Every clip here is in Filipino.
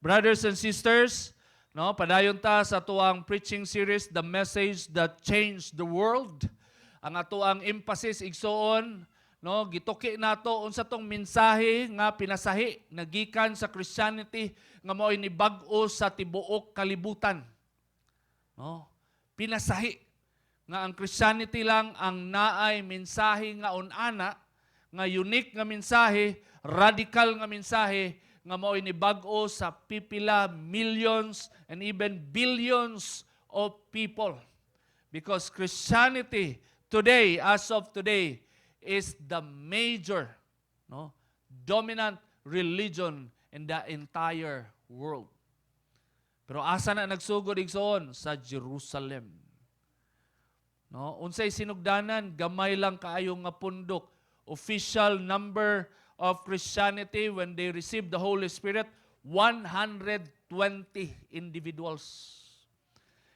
Brothers and sisters, no, padayon ta sa tuang preaching series, The Message That Changed the World. Ang atuang emphasis igsoon, no, gituki nato unsa tong mensahe nga pinasahi nagikan sa Christianity nga mao'y ni bag-o sa tibuok kalibutan. No? Pinasahi nga ang Christianity lang ang naay mensahe nga unana, nga unique nga mensahe, radical nga mensahe nga mao'y ni bag-o sa pipila millions and even billions of people. Because Christianity today, as of today, is the major, no, dominant religion in the entire world. Pero asa na nagsugod igsoon? Sa Jerusalem. No, unsay sinugdanan, gamay lang kaayo nga pundok. Official number of Christianity when they received the Holy Spirit, 120 individuals.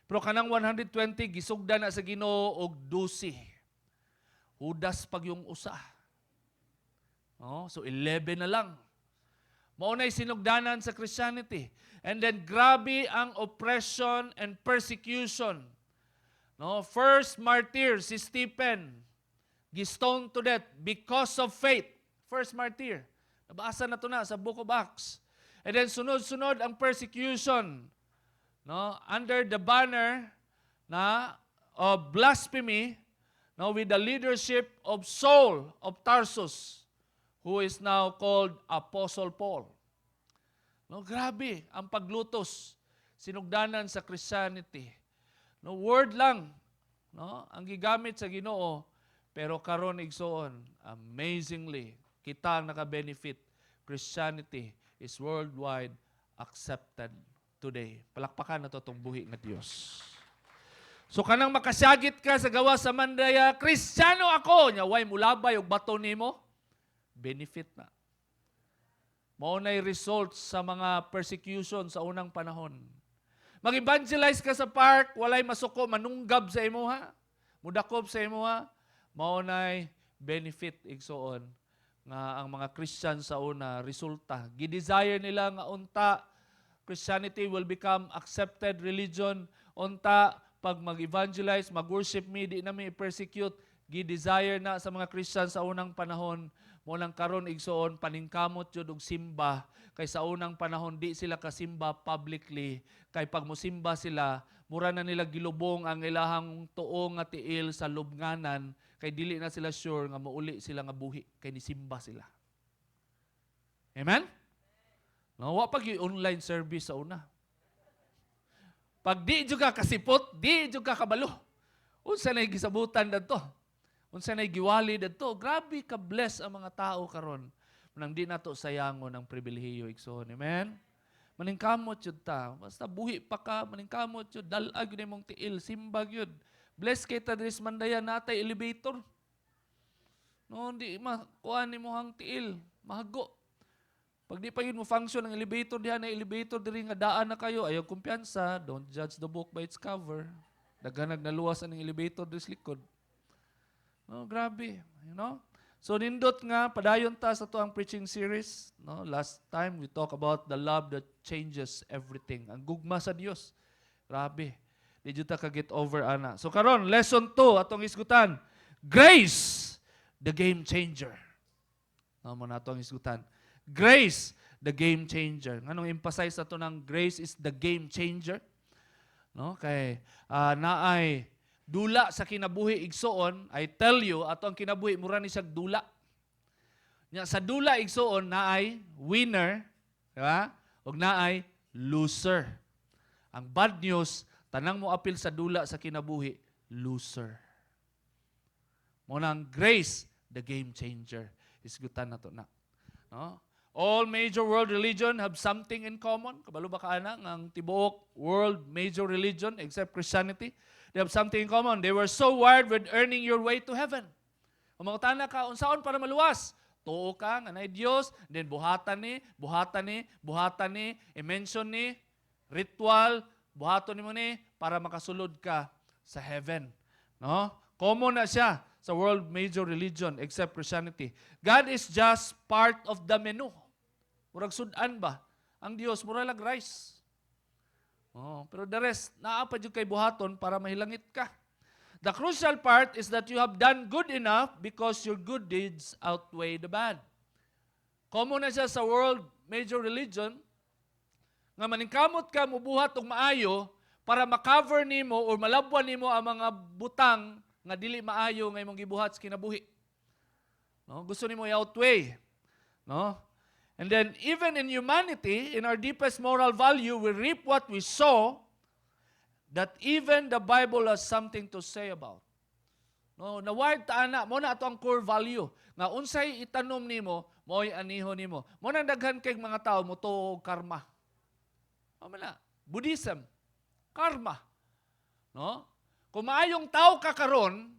Pero kanang 120 gisugdan na sa Ginoo og 12. Judas pag yung usa. No, so 11 na lang. Maunay sinugdanan sa Christianity. And then grabe ang oppression and persecution. No, first martyr si Stephen, gistoned to death because of faith. First martyr. Nabasa na ito na sa Book of Acts. And then sunod-sunod ang persecution, no, under the banner na of blasphemy, no, with the leadership of Saul of Tarsus, who is now called Apostle Paul. No, grabe ang paglutos, sinugdanan sa Christianity. No, word lang, no, ang gigamit sa Ginoo, pero karon igsoon, amazingly, kita ang naka-benefit. Christianity is worldwide accepted today. Palakpakan na to itong buhi ng Diyos. So kanang makasyagit ka sa gawa sa Mandaya, Kristiyano ako, nya way mulabay og bato nimo, benefit na. Maunay result sa mga persecution sa unang panahon. Mag-evangelize ka sa park, walay masuko, manunggab sa imuha, mudakob sa imuha, maunay benefit igsoon nga ang mga Christian sa una resulta. Gidesire nila nga unta Christianity will become accepted religion, unta pag mag-evangelize, mag-worship me, di na may persecute. Gidesire na sa mga Christian sa unang panahon, mo nang karon igsoon paningkamot jud og simba, kay sa unang panahon di sila kasimba publicly, kay pag mosimba sila mura na nila gilubong ang ilahang tuo nga tiil sa lubnganan, kay dili na sila sure nga mauli sila nga buhi, kay nisimba sila. Amen? No, wa pag online service sa una. Pag di jud ka kasipot, di jud ka kabalo. Unsa nay gisabutan dadto? Unsa nay giwali dadto? Grabe ka bless ang mga tao karon. Nang di nato sayangon ang pribilehiyo igsoon. Amen? Maningkamot jud ta. Basta buhi pa ka, maningkamot jud, dalag yun mong tiil, simbag yun. Bless kita diri sa Mandaya natay elevator. No, di makuha ni mo hang tiil, mahago. Pag di pa yun mo function ang elevator diha na elevator diri nga daan na kayo, ayaw kumpiyansa, don't judge the book by its cover. Daghanag naluwas ang elevator diri sa likod. No, grabe, you know? So nindot nga padayon ta sa tuang preaching series, no? Last time we talk about the love that changes everything. Ang gugma sa Dios. Grabe. Di jud ta ka get over ana. So karon lesson 2 atong isgutan. Grace, the game changer. Amo na atong isgutan. Grace, the game changer. Nganong emphasize ato ng grace is the game changer? No? Kay naay dula sa kinabuhi igsoon, I tell you, ato ang kinabuhi mura ni siyag dula. Nya sa dula igsoon naay winner, di ba? Ug naay loser. Ang bad news, tanang mo apil sa dula sa kinabuhi, loser. Mo nang grace, the game changer. Isgutan nato na. No? All major world religion have something in common. Kabalo ba kaana ang tibuok world major religion except Christianity? They have something in common. They were so wired with earning your way to heaven. Kung makutana ka, unsaon para maluwas? Tuo ka, nga na Diyos, then buhatan ni, i-mention ni, ritual, buhaton ni mo ni, para makasulod ka sa heaven. No? Common na siya sa world major religion except Christianity. God is just part of the menu. Murag sudan ba? ang Dios mura lag rice. Oh, pero the rest naa pa jud kay buhaton para mahilangit ka. The crucial part is that you have done good enough because your good deeds outweigh the bad. Common na siya sa world major religion nga maningkamot ka mubuhat og maayo para ma-cover nimo or malabwan nimo ang mga butang nga dili maayo nga imong gibuhat sa kinabuhi. No, gusto nimo i-outweigh, no? And then, even in humanity, in our deepest moral value, we reap what we sow, that even the Bible has something to say about. No, naward taana, mo na ato ang core value. Nga unsay itanom nimo, mo'y aniho nimo. Mo na daghan kay mga tao, mo to karma. O na, Buddhism, karma. No? Kung maayong tao ka karon,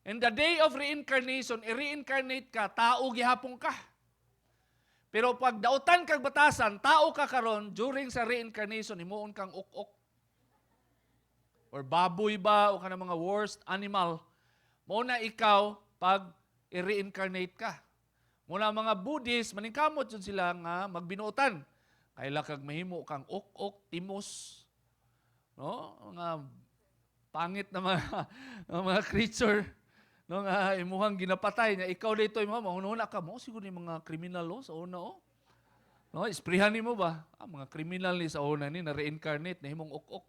in the day of reincarnation, i-reincarnate ka, tao gihapon ka. Pero pag dautan kag batasan, tao ka karon during sa reincarnation, himuon kang uk-uk. Or baboy ba, o ka na mga worst animal. Muna ikaw pag i-reincarnate ka. Muna mga Buddhist, maningkamot yun sila nga magbinuotan. Kaila kag mahimo kang uk-uk, timos. No? Mga pangit na mga creature. No nga imuhang ginapatay niya, ikaw dito imo mahunahuna ka mo siguro ni mga kriminal sa una no isprihan nimo ba mga kriminal ni sa una ni na reincarnate na himong uk-uk.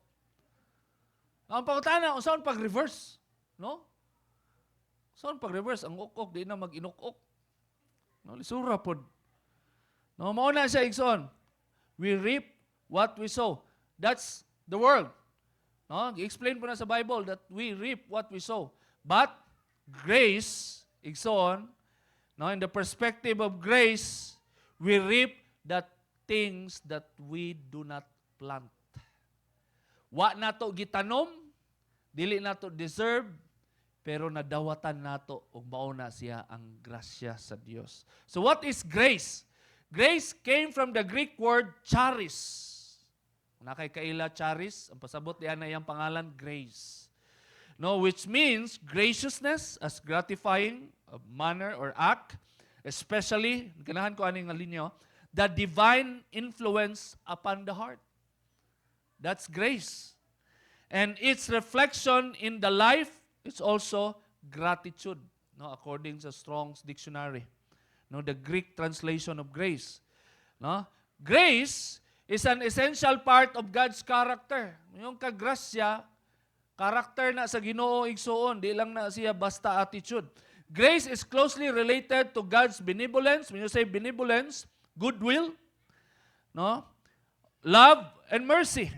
Ang pangutana unsaon pag reverse, no? Unsaon pag reverse ang uk-uk di na mag-inuk-uk. No lisura pod. No mao na siya igsoon. We reap what we sow. That's the world. No, i-explain po na sa Bible that we reap what we sow. But grace, igsoon, no, in the perspective of grace, we reap the things that we do not plant. Wa nato gitanom, dili nato deserve, pero nadawatan nato ug mao na siya ang grasya sa Dios. So what is grace? Grace came from the Greek word charis. Nakay kaila charis, ang pasabot diyan na iyang pangalan grace. No, which means graciousness as gratifying manner or act, especially, ganahan ko aning nga linyo, the divine influence upon the heart. That's grace. And its reflection in the life, it's also gratitude, no, according to Strong's Dictionary. No, the Greek translation of grace. No? Grace is an essential part of God's character. Yung kagrasya, karakter na sa Ginoo igsoon, di lang na siya basta attitude. Grace is closely related to God's benevolence. When you say benevolence, goodwill, no? Love and mercy.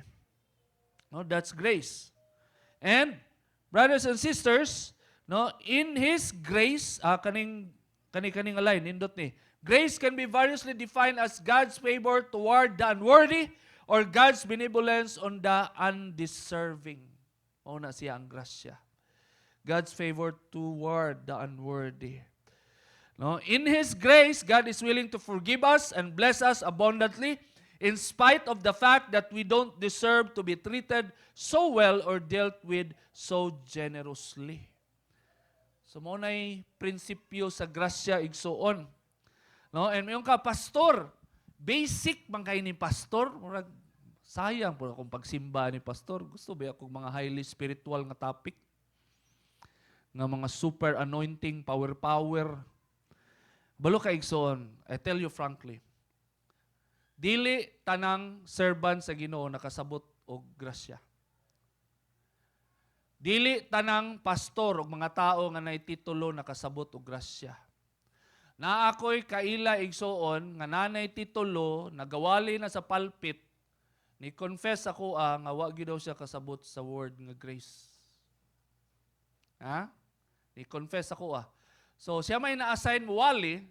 No, that's grace. And brothers and sisters, no, in His grace, kaning alay nindot ni. Grace can be variously defined as God's favor toward the unworthy or God's benevolence on the undeserving. Una siya ang grasya. God's favor toward the unworthy. No, in His grace, God is willing to forgive us and bless us abundantly in spite of the fact that we don't deserve to be treated so well or dealt with so generously. So mo na'y prinsipyo sa grasya igsoon. No, and yung ka pastor, basic man kay ni pastor, murag sayang po akong pagsimba ni pastor. Gusto ba akong mga highly spiritual nga topic? Nga mga super anointing, power. Balo ka igsoon, I tell you frankly, dili tanang servant sa Ginoo nakasabot og grasya. Dili tanang pastor og mga tao nga nay titulo nakasabot og grasya. Na ako'y kaila igsoon nga nanay titulo, nagawali na sa pulpit, ni confess ako nga wa gyud daw siya kasabot sa word nga grace. Ha? Ni confess ako So siya may na-assign mo wali,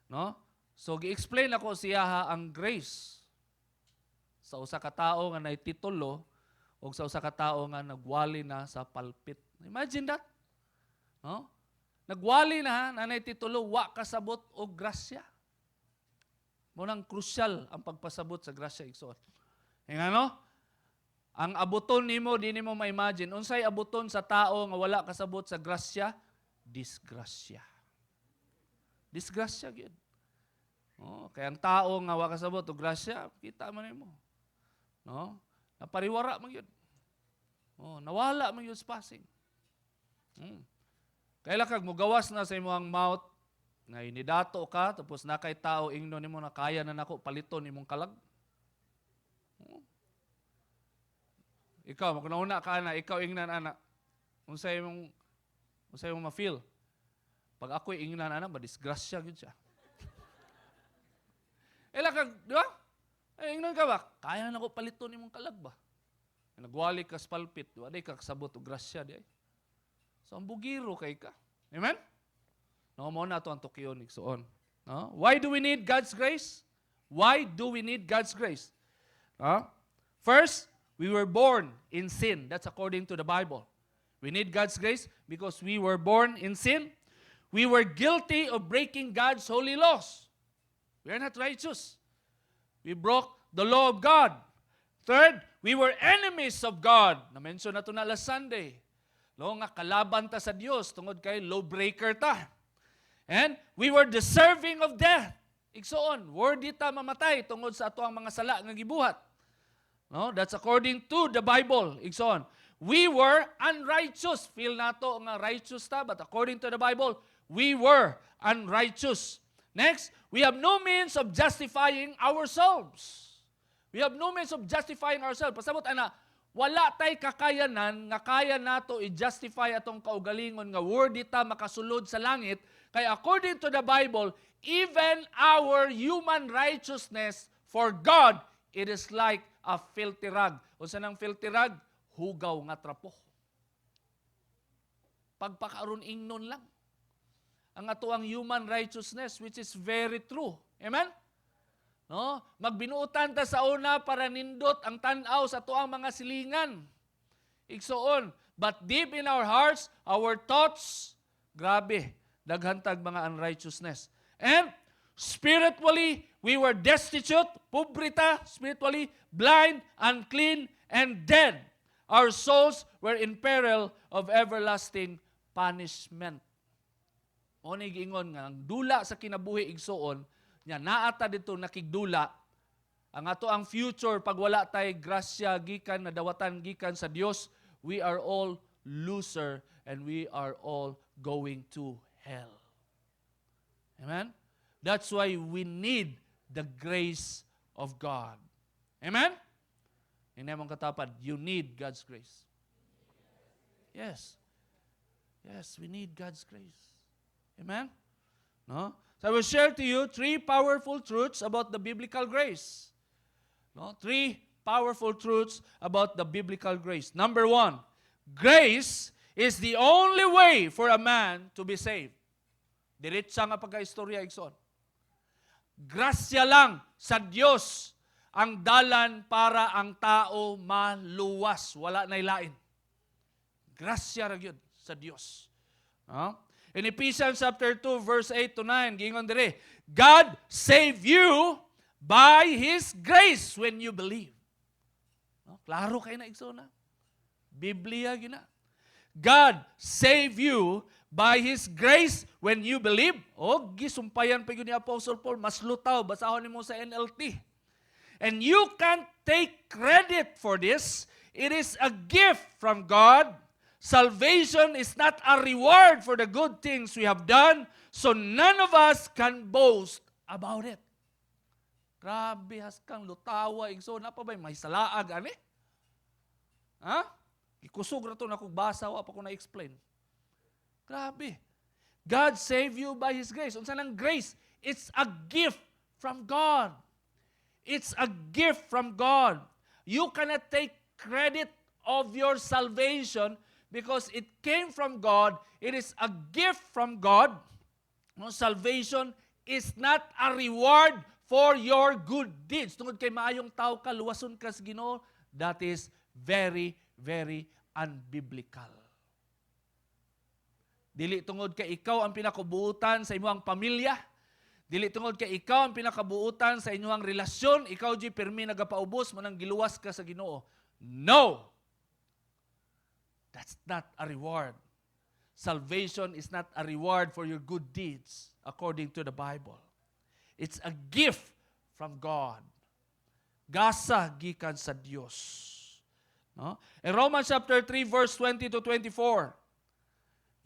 no? So gi-explain ako siya ang grace sa usa ka tawo nga nay titulo o sa usa ka tawo nga nagwali na sa pulpit. Imagine that. No? Nagwali na nanay titulo wa kasabot og grasya. Munang crucial ang pagpasabot sa grasya igsoon. Ano? Ang abuton nimo di nimo ma-imagine. Unsay abuton sa tao nga wala kasabot sa grasya? Disgrasya. Disgrasya gyud. No? Kaya ang tao nga wa kasabot og grasya, kita man nimo. No? Napariwara man yun. Oh, nawala man yun sa passing. Kailan kag mugawas na sa imong mouth, nga inidato ka, tapos nakay tao, ingnon nimo na kaya na nako paliton imong kalag. Ikaw, magnauna ka na, ikaw ingnan anak. Unsay imong ma-feel? Pag ako'y ingnan anak, madisgrasya gyud siya. Ela kag, di ba? Ay, ingnan ka ba? Kaya na ko paliton imong kalag ba? Nagwali ka sa palpit, di ba? Di ka kasabot o grasya di ay. So, ang bugiro kay ka. Amen? No, mo na ito ang tukyon, igsoon. No? Why do we need God's grace? Why do we need God's grace? First, we were born in sin. That's according to the Bible. We need God's grace because we were born in sin. We were guilty of breaking God's holy laws. We are not righteous. We broke the law of God. Third, we were enemies of God. Na-mention na ito na last Sunday. No, nga kalaban ta sa Dios tungod kay lawbreaker ta. And we were deserving of death. Igsoon, worthy ta mamatay tungod sa ato ang mga sala nga gibuhat. No, that's according to the Bible. Igsoon, we were unrighteous. Feel nato nga righteous ta, but according to the Bible, we were unrighteous. Next, we have no means of justifying ourselves. We have no means of justifying ourselves. Pasabot ana, wala tay kakayanan nga kaya nato i-justify atong kaugalingon nga worthy ta makasulod sa langit. Kaya according to the Bible, even our human righteousness for God, it is like a filthy rag. O sa nang filthy rag, hugaw nga trapo. Pagpakaroon ingnon lang. Ang ato ang human righteousness, which is very true. Amen? No? Magbinuutan ta sa una para nindot ang tanaw sa ato ang mga silingan. Igsoon. But deep in our hearts, our thoughts, grabe, daghantag mga unrighteousness. And spiritually, we were destitute, pobrita, spiritually, blind, unclean, and dead. Our souls were in peril of everlasting punishment. O giingon nga, ang dula sa kinabuhi igsoon, nya naata dito nakigdula, ang ato ang future, pag wala tay grasya, gikan, nadawatan, gikan sa Dios, we are all loser and we are all going to hell. Amen? That's why we need the grace of God. Amen? Hindi mong katapad, you need God's grace. Yes. Yes, we need God's grace. Amen? No? So I will share to you 3 powerful truths about the biblical grace. No? 3 powerful truths about the biblical grace. Number 1, grace is the only way for a man to be saved. Diretsa nga pagka-istorya, igsoon. Grasya lang sa Diyos ang dalan para ang tao maluwas. Wala na ilain. Grasya ra gyud sa Diyos. No? In Ephesians chapter 2, verse 8 to 9, gingon dire, God save you by His grace when you believe. No? Klaro kayo na igsoon na. Biblia gina. God save you by His grace when you believe. O, gisumpayan pa yun ni Apostle Paul. Mas lutaw, basahon mo sa NLT. And you can't take credit for this. It is a gift from God. Salvation is not a reward for the good things we have done, so none of us can boast about it. Grabe, haskang lutawa, igso, na pa ba may salaag, ani? Ha? Ikusog na ito na kung basa, wa pa ko na-explain. Grabe. God save you by His grace. Unsa nang grace? It's a gift from God. It's a gift from God. You cannot take credit of your salvation because it came from God. It is a gift from God. No, salvation is not a reward for your good deeds. Tungod kay maayong tao ka, luwason ka sa Ginoo, that is very, very unbiblical. Dili tungod kay ikaw ang pinakabuutan sa imong pamilya. Dili tungod kay ikaw ang pinakabuutan sa inyong relasyon, ikaw di permi nagapaubos mo nang giluwas ka sa Ginoo. No! That's not a reward. Salvation is not a reward for your good deeds according to the Bible. It's a gift from God. Gasa gikan sa Dios. No? In Romans chapter 3 verse 20 to 24.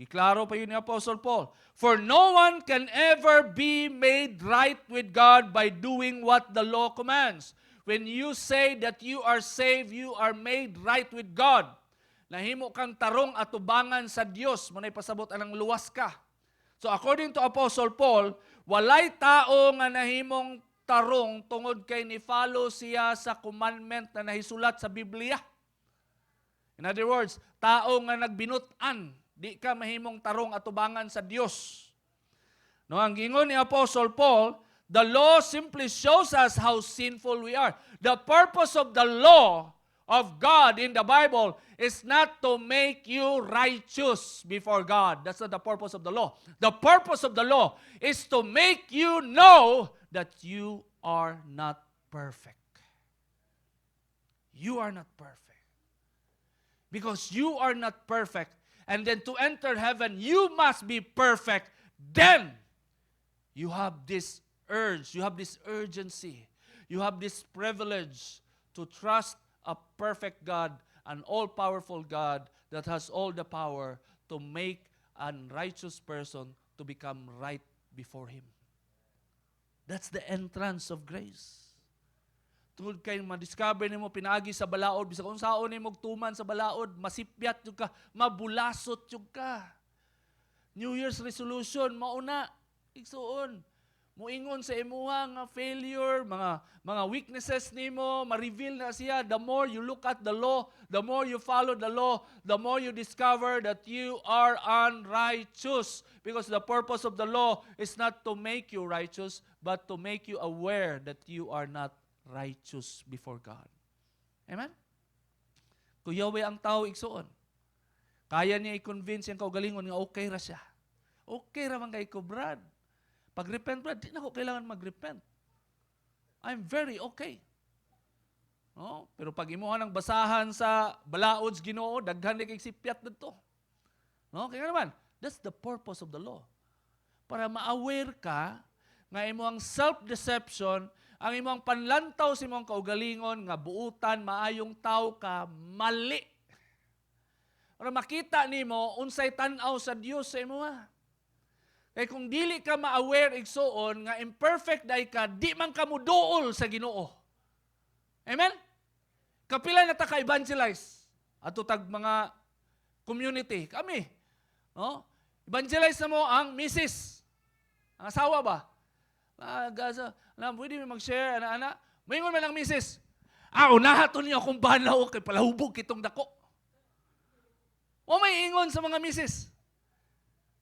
Iklaro pa yun ni Apostle Paul. For no one can ever be made right with God by doing what the law commands. When you say that you are saved, you are made right with God. Nahimo kang tarong at tubangan sa Dios, manay pasabot anang luwas ka. So according to Apostle Paul, walay tao nga nahimong tarong tungod kay ni follow siya sa commandment na nahisulat sa Biblia. In other words, tao nga nagbinutan, di ka mahimong tarong at tubangan sa Dios. No, ang gingon ni Apostle Paul, the law simply shows us how sinful we are. The purpose of the law of God in the Bible is not to make you righteous before God. That's not the purpose of the law. The purpose of the law is to make you know that you are not perfect. You are not perfect. Because you are not perfect, and then to enter heaven, you must be perfect. Then, you have this urge, you have this urgency, you have this privilege to trust a perfect God, an all-powerful God that has all the power to make a righteous person to become right before Him. That's the entrance of grace. Tungod kay madiscover nimo pinaagi sa balaod, bisag unsaon nimo tuman sa balaod, masipyat jud ka, mabulasot jud ka. New Year's resolution mauna igsuon. Moingon sa imuha nga failure, mga weaknesses nimo, ma-reveal na siya. The more you look at the law, the more you follow the law, the more you discover that you are unrighteous. Because the purpose of the law is not to make you righteous, but to make you aware that you are not righteous before God. Amen? Kuyawi ang tao igsuon. Kaya niya i-convince yung kaugalingon nga okay ra siya. Okay ra man kay ko, Brad. Pag-repent, Brad, di na ako kailangan mag-repent. I'm very okay. No? Pero pag imuha ng basahan sa balaod sa Ginoo, daghan ni kay sipyat dito. No? Kaya naman, that's the purpose of the law. Para ma-aware ka nga imong self-deception, ang imong panlantaw sa imong kaugalingon nga buutan maayong tao ka mali. Para makita nimo unsay tan-aw sa Dios sa imuha. Kay kung dili ka ma-aware igsuon nga imperfect day ka, di man ka muduol sa Ginoo. Amen? Kapila na ta ka evangelize ato tag mga community kami. No? Evangelize na mo ang misis. Ang asawa ba? Pwede mo mag-share, ana-ana. Mayingon man ang misis. Unahaton niyo akong banaw kay palahubog kitong dako. O may ingon sa mga misis.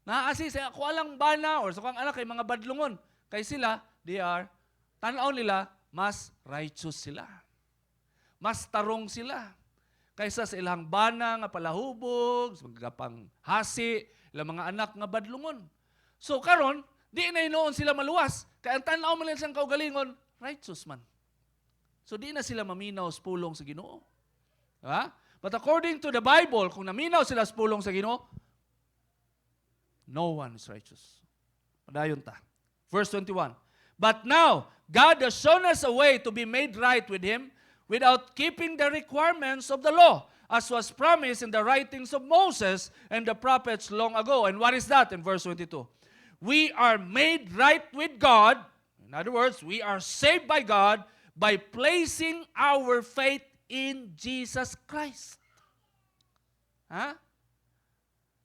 Naasi sa ako alang bana or sa kang anak kay mga badlungon. Kay sila, tanaw nila, mas righteous sila. Mas tarong sila. Kaysa sa ilang bana nga palahubog, sa magagapang hasi, ilang mga anak nga badlungon. So karon, di na inoon sila maluwas. Kaya ang tanaw man lang siyang kaugalingon, righteous man. So di na sila maminaw sa pulong sa Ginoo. Ha? But according to the Bible, kung naminaw sila sa pulong sa Ginoo, no one is righteous. Padayon ta. Verse 21. But now, God has shown us a way to be made right with Him without keeping the requirements of the law, as was promised in the writings of Moses and the prophets long ago. And what is that in verse 22? We are made right with God. In other words, we are saved by God by placing our faith in Jesus Christ. Ha?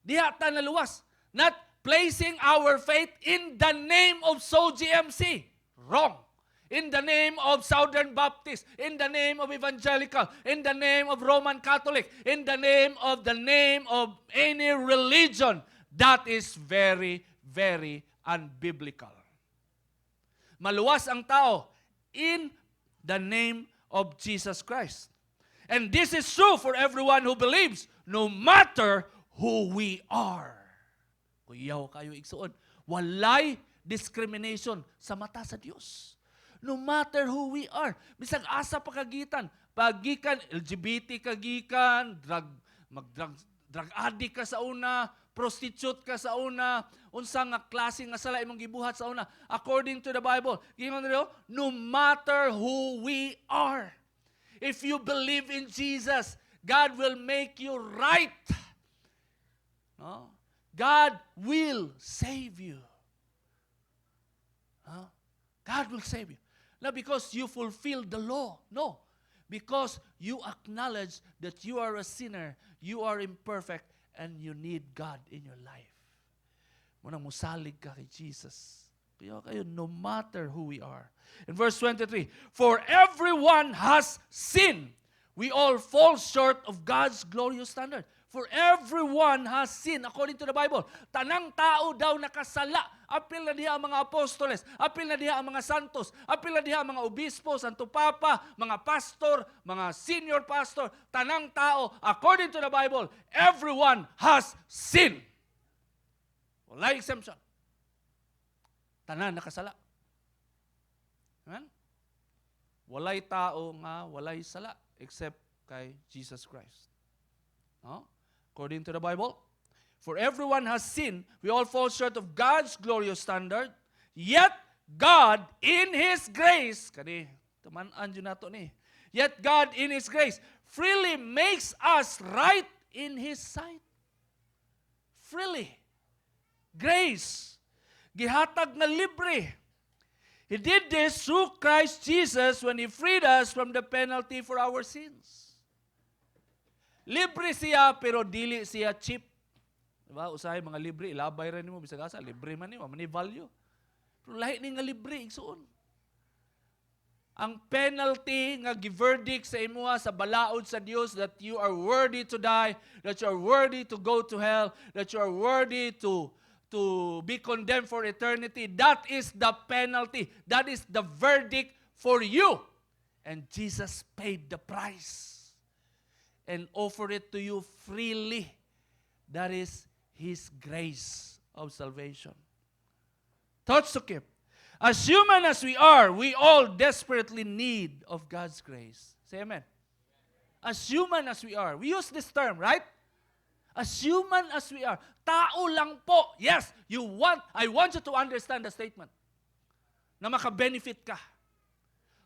Diha ta naluwas. Not placing our faith in the name of SOGMC. Wrong. In the name of Southern Baptist, in the name of Evangelical, in the name of Roman Catholic, in the name of any religion. That is very, very unbiblical. Maluwas ang tao in the name of Jesus Christ. And this is true for everyone who believes, no matter who we are. Kuyaw kayo igsuon. Walay discrimination sa mata sa Dios. No matter who we are. Bisag asa pa kagitan. Pagikan, LGBT kagikan, drug addict ka sa una, prostitute ka sa una, unsa nga klase nga sala imong gibuhat sa una. According to the Bible, gingon nila, no matter who we are, if you believe in Jesus, God will make you right. No? God will save you. Huh? God will save you. Not because you fulfill the law. No. Because you acknowledge that you are a sinner, you are imperfect, and you need God in your life. Muna musalig ka kay Jesus. Kaya kayo, no matter who we are. In verse 23, for everyone has sinned. We all fall short of God's glorious standard. For everyone has sinned, according to the Bible. Tanang tao daw nakasala. Apil na diha ang mga apostoles, apil na diha ang mga santos, apil na diha ang mga obispo, santo papa, mga pastor, mga senior pastor. Tanang tao, according to the Bible, everyone has sinned. Wala exemption. Tanan nakasala. Amen? Walay tao nga walay sala except kay Jesus Christ. No? According to the Bible, for everyone has sinned, we all fall short of God's glorious standard, yet God in His grace, kani, taman-an yun nato ni, yet God in His grace freely makes us right in His sight. Freely. Grace. Gihatag na libre. He did this through Christ Jesus when He freed us from the penalty for our sins. Libre siya, pero dili siya cheap. Diba? Usahay mga libre, ilabay rin mo, bisag asa, libre man mo, mani value. Pero lahi ni nga libre, igsoon. Ang penalty nga giverdict sa imuha sa balaod sa Dios that you are worthy to die, that you are worthy to go to hell, that you are worthy to be condemned for eternity, that is the penalty. That is the verdict for you. And Jesus paid the price and offer it to you freely. That is His grace of salvation. Thoughts to keep. As human as we are, we all desperately need of God's grace. Say amen. As human as we are. We use this term, right? As human as we are. Tao lang po. Yes, I want you to understand the statement. Na maka-benefit ka.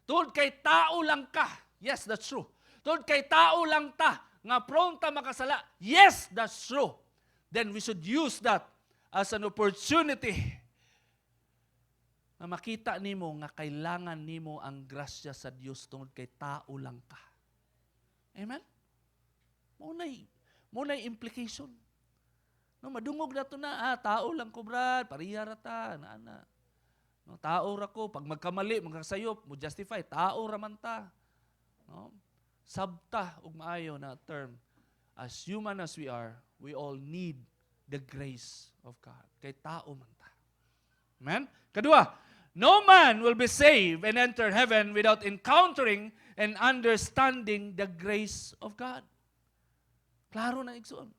Tungod kay tao lang ka. Yes, that's true. Tungod kay tao lang ta, nga prone ta makasala. Yes, that's true. Then we should use that as an opportunity na makita nimo nga kailangan nimo ang grasya sa Dios tungod kay tao lang ka. Amen? Munay implication. No, madungog na to na, tao lang ko brad, pariya ra ta, na. No, tao ra ko, pag magkamali, magkasayop, mo justify, tao ra man ta. No? Sabta ug maayo na term. As human as we are, we all need the grace of God. Kay tao man ta. Amen? Kadua, no man will be saved and enter heaven without encountering and understanding the grace of God. Klaro na igsoon.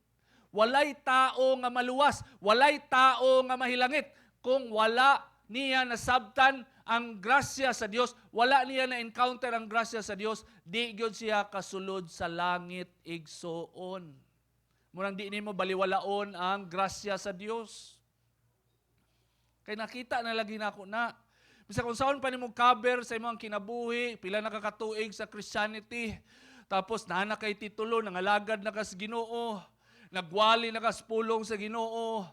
Walay tao nga maluwas, walay tao nga mahilangit kung wala niya nasabtan ang grasya sa Dios, wala niya na-encounter ang grasya sa Dios, di gyud siya kasulod sa langit igsoon. Murang di nimo baliwalaon ang grasya sa Dios. Kay nakita na lagi nako na. Bisa kung saan pa nimo cover sa imong kinabuhi, pila nakakatuig sa Christianity, tapos naana kay titulo, nangalagad na kas Ginoo, nagwali na kas pulong sa Ginoo,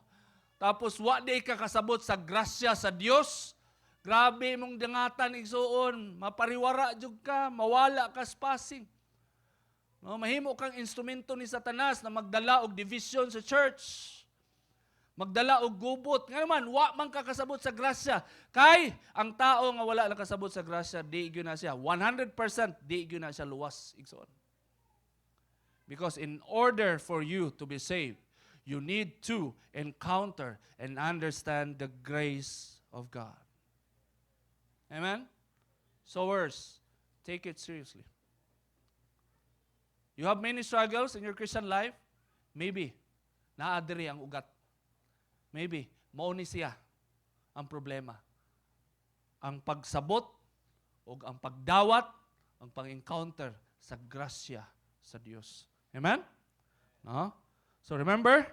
tapos wa di ka kasabot sa grasya sa Dios. Grabe mong dangatan igsoon, mapariwara jud ka, mawala ka sa passing. No, mahimo kang instrumento ni Satanas na magdala og division sa church. Magdala og gubot. Nga naman, wa man ka kasabot sa grasya. Kay ang tao nga wala na kasabot sa grasya, di gyud na siya 100% di gyud na siya luwas igsoon. Because in order for you to be saved, you need to encounter and understand the grace of God. Amen? Sowers, take it seriously. You have many struggles in your Christian life? Maybe, naadiri ang ugat. Maybe, mauni siya ang problema. Ang pagsabot o ang pagdawat, ang pang-encounter sa grasya sa Diyos. Amen? No? So remember,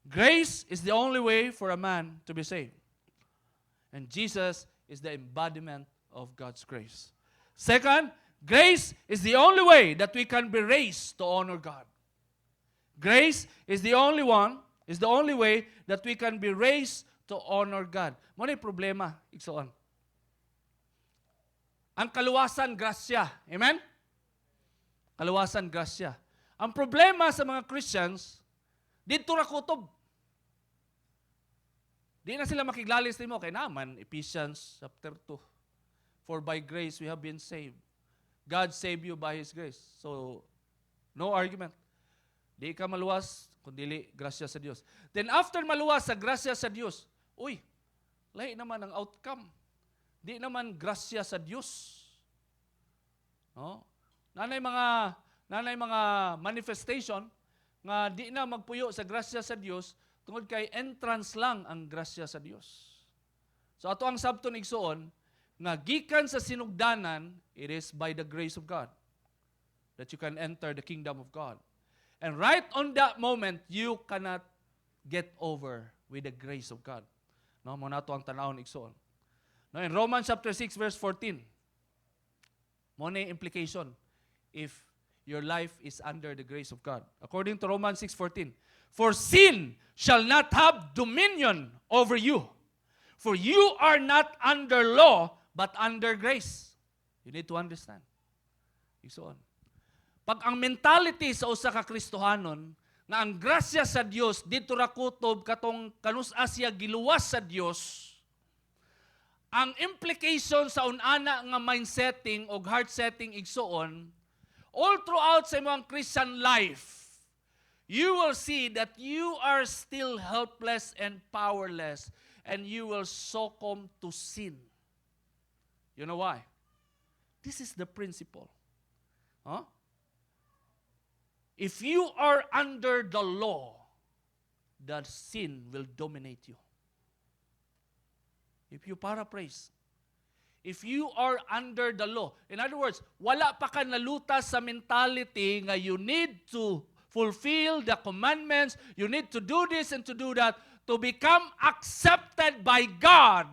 Grace is the only way for a man to be saved. And Jesus is the embodiment of God's grace. Second, grace is the only way that we can be raised to honor God. Grace is the only way that we can be raised to honor God. Mo ni problema, igsoon. Ang kaluwasan, grasya. Amen? Kaluwasan, grasya. Ang problema sa mga Christians, dito ra kutob. Di na sila makiglalis nimo kay naman Ephesians chapter 2. For by grace we have been saved. God saved you by His grace. So, no argument. Di ka maluwas, kundi grasya sa Diyos. Then after maluwas sa grasya sa Diyos, lahi naman ang outcome. Di naman grasya sa Diyos. No? Nanay mga manifestation nga di na magpuyo sa grasya sa Diyos tungod kay entrance lang ang grasya sa Diyos. So ato ang sabton igsuon nga gikan sa sinugdanan, it is by the grace of God that you can enter the kingdom of God. And right on that moment, you cannot get over with the grace of God. No, mo nato ang tanawon igsuon. No, in Romans chapter 6 verse 14. Mo na implication if your life is under the grace of God. According to Romans 6:14, for sin shall not have dominion over you, for you are not under law, but under grace. You need to understand. Igsoon. Pag ang mentality sa usa ka Kristohanon nga ang grasya sa Dios dito ra kutob katong kanus-a siya giluwas sa Dios, ang implication sa unana nga mind setting o heart setting igsoon, all throughout sa imong Christian life, you will see that you are still helpless and powerless and you will succumb to sin. You know why? This is the principle. Huh? If you are under the law, that sin will dominate you. If you paraphrase, if you are under the law, in other words, wala pa ka nalutas sa mentality nga you need to fulfill the commandments, you need to do this and to do that to become accepted by God.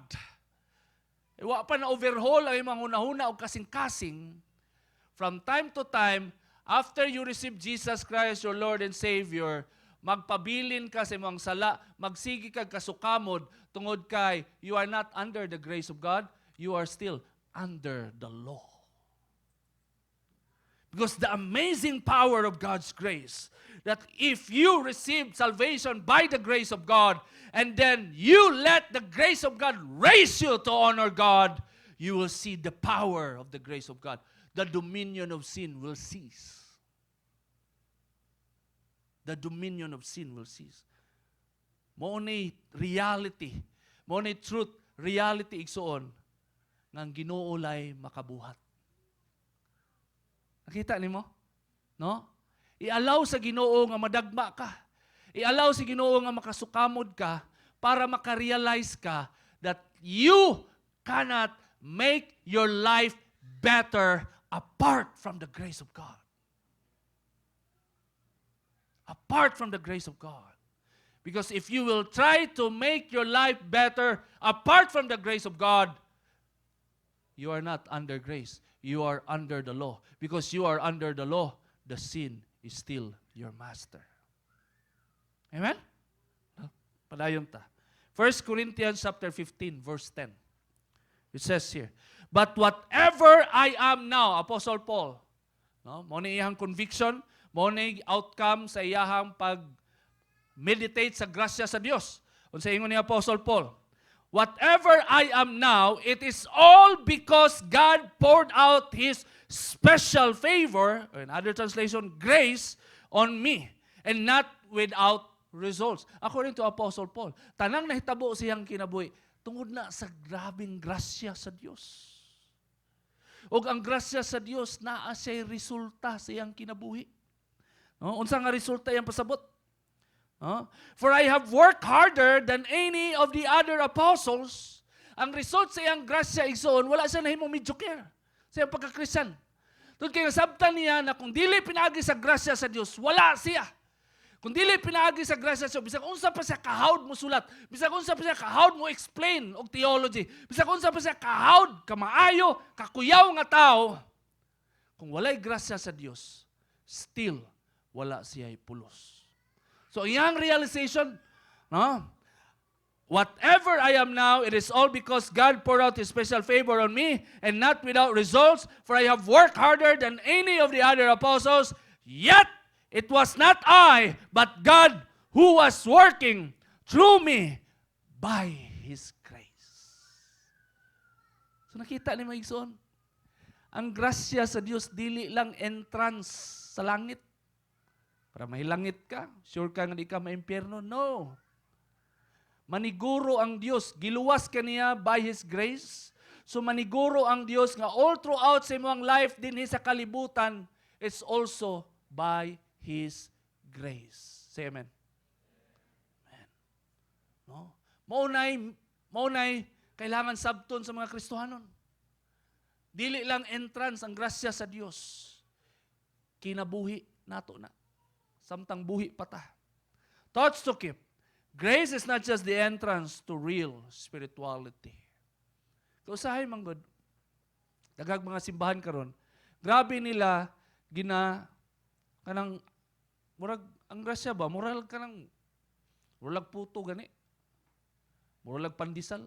Wa pa na overhaul ang mga hunahuna o kasing-kasing. From time to time, after you receive Jesus Christ, your Lord and Savior, magpabilin ka sa imong sala, magsigi ka kasukamod, tungod kay you are not under the grace of God, you are still under the law. Because the amazing power of God's grace, that if you receive salvation by the grace of God, and then you let the grace of God raise you to honor God, you will see the power of the grace of God. The dominion of sin will cease. The dominion of sin will cease. Mo ni reality, mo ni truth, reality igsuon nga ang Ginoo lay makabuhat. Nakita nimo? No? I-allow sa Ginoo nga madagma ka. I-allow sa Ginoo nga makasukamod ka para makarealize ka that you cannot make your life better apart from the grace of God. Apart from the grace of God. Because if you will try to make your life better apart from the grace of God, you are not under grace. You are under the law. Because you are under the law, the sin is still your master. Amen? Padayon ta. 1 Corinthians chapter 15, verse 10. It says here, but whatever I am now, Apostle Paul, no? Mo ni iyang conviction, mo ni outcome sa iyahang pag-meditate sa grasya sa Dios. Unsa ingon ni Apostle Paul, whatever I am now, it is all because God poured out His special favor, or in other translation, grace, on me, and not without results. According to Apostle Paul, tanang nahitabo siyang kinabuhi, tungod na sa grabing grasya sa Dios. Og ang grasya sa Dios naa siya'y resulta sa iyang kinabuhi. No? Unsa nga resulta iyang pasabot? For I have worked harder than any of the other apostles. Ang result sa iyang grasya igsoon, wala siya nahimong mediocre sa iyang pagka-Kristiyan. Tungod kay nasabtan niya na kung dili pinagi sa grasya sa Dios, wala siya. Kung dili pinaagi sa grasya sa Dios, bisag unsa pa siya kahawd mo sulat, bisag unsa pa siya kahawd mo explain og theology, bisag unsa pa siya kahawd kamaayo, kakuyaw nga tao, kung walay grasya sa Dios, still wala siya'y pulos. So iyang realization, no? Whatever I am now, it is all because God poured out His special favor on me and not without results, for I have worked harder than any of the other apostles, yet it was not I, but God who was working through me by His grace. So nakita ni Maigsoon, ang grasya sa Diyos dili lang entrance sa langit. Para may langit ka, sure ka nga di ka maimpyerno? No. Maniguro ang Diyos, giluwas ka niya by His grace. So maniguro ang Diyos nga all throughout sa imong life dinhi sa kalibutan, it's also by His grace. Say amen. Amen. No? Maunay kailangan sabton sa mga Kristohanon. Dili lang entrance ang grasya sa Dios. Kinabuhi nato na. Samtang buhi pa ta. Thoughts to keep. Grace is not just the entrance to real spirituality. Kausahay man gud. Dagag mga simbahan karon. Grabe nila kanang murag ang grasya ba murag kanang murag puto gani. Murag pandisal.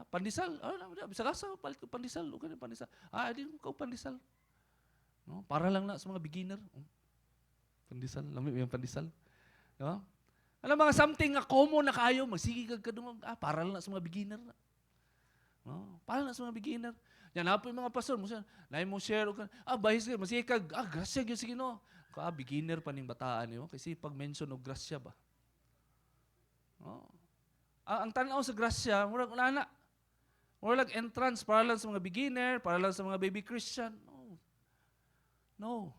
Pandisal. Bisa ka sa palit ko pandisal, o gani pandisal. Di ko pandisal. No, para lang na sa mga beginner. Pandisal, lami yung pandisal. No? Alam mga something nga common na kayo, magsige kag kadungog, para lang na sa mga beginner. No? Para lang na sa mga beginner. Yan na po yung mga pastor, naay mo share, bahis ka, magsige kag, grasya, sige no. Beginner pa ning bataan niyo, kasi pag mention og grasya ba. No? Ang tanaw sa grasya, murag unana. Murag entrance, para lang sa mga beginner, para lang sa mga baby Christian. No.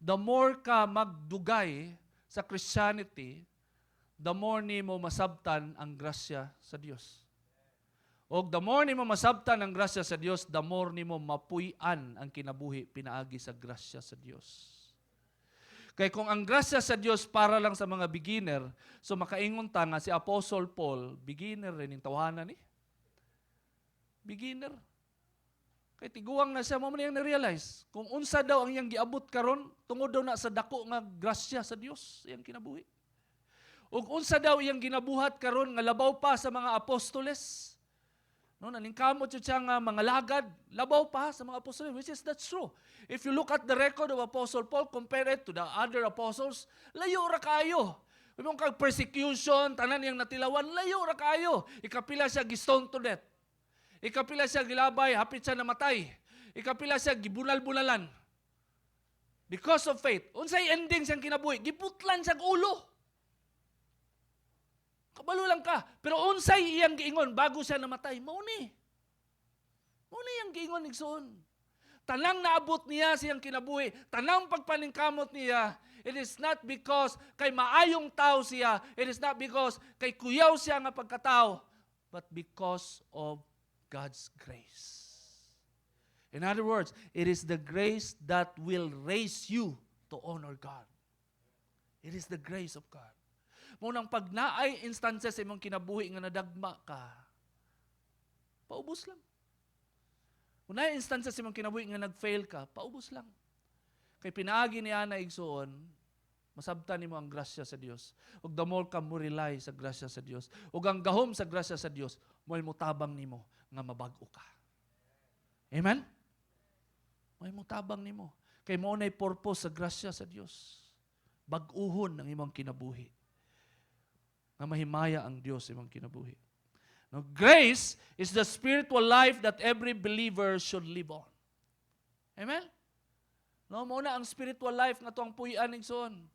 The more ka magdugay sa Christianity, the more ni mo masabtan ang grasya sa Dios. O the more ni mo masabtan ang grasya sa Dios, the more ni mo mapuy-an ang kinabuhi pinaagi sa grasya sa Dios. Kaya kung ang grasya sa Dios para lang sa mga beginner, so makaingon ta nga si Apostle Paul, beginner rin yung tawanan ni. Beginner. Kay tiguang na siya, mo man yung na-realize. Kung unsa daw ang iyang giabot karon, tungod daw na sa dako nga grasya sa Dios, iyang kinabuhi. Ug unsa daw iyang ginabuhat karon nga labaw pa sa mga apostoles. No, naningkamot siya nga mga lagad, labaw pa sa mga apostoles, which is that's true. If you look at the record of Apostle Paul, compare it to the other apostles, layo ra kayo. Yung kag persecution, tanan yang natilawan, layo ra kayo. Ikapila siya gistone to death. Ikapila siya gilabay, hapit siya namatay. Ikapila siya gibunal-bunalan. Because of faith. Unsay ending siyang kinabuhi? Giputlan siyang ulo. Kabalo lang ka. Pero unsay iyang giingon bago siya namatay? Mauni iyang giingon igsoon. Tanang naabot niya siyang kinabuhi. Tanang pagpaningkamot niya. It is not because kay maayong tao siya. It is not because kay kuyaw siya nga pagkatao. But because of God's grace. In other words, it is the grace that will raise you to honor God. It is the grace of God. Munang pag naay instances sa imong kinabuhi nga nadagma ka, paubos lang. Kung naay instances sa imong kinabuhi nga nag-fail ka, paubos lang. Kay pinaagi ni Ana igsoon, masabtan nimo ang grasya sa Dios. Ug the more ka mo rely sa grasya sa Dios, ug ang gahom sa grasya sa Dios, mo'y mutabang nimo nga mabag-o ka. Amen? Mo'y mutabang nimo. Kay mao nay purpose sa grasya sa Dios. Bag-uhon ang imong kinabuhi. Nga mahimaya ang Dios imong kinabuhi. Now, grace is the spiritual life that every believer should live on. Amen? No, mao na ang spiritual life nga tuang puy-an igsoon.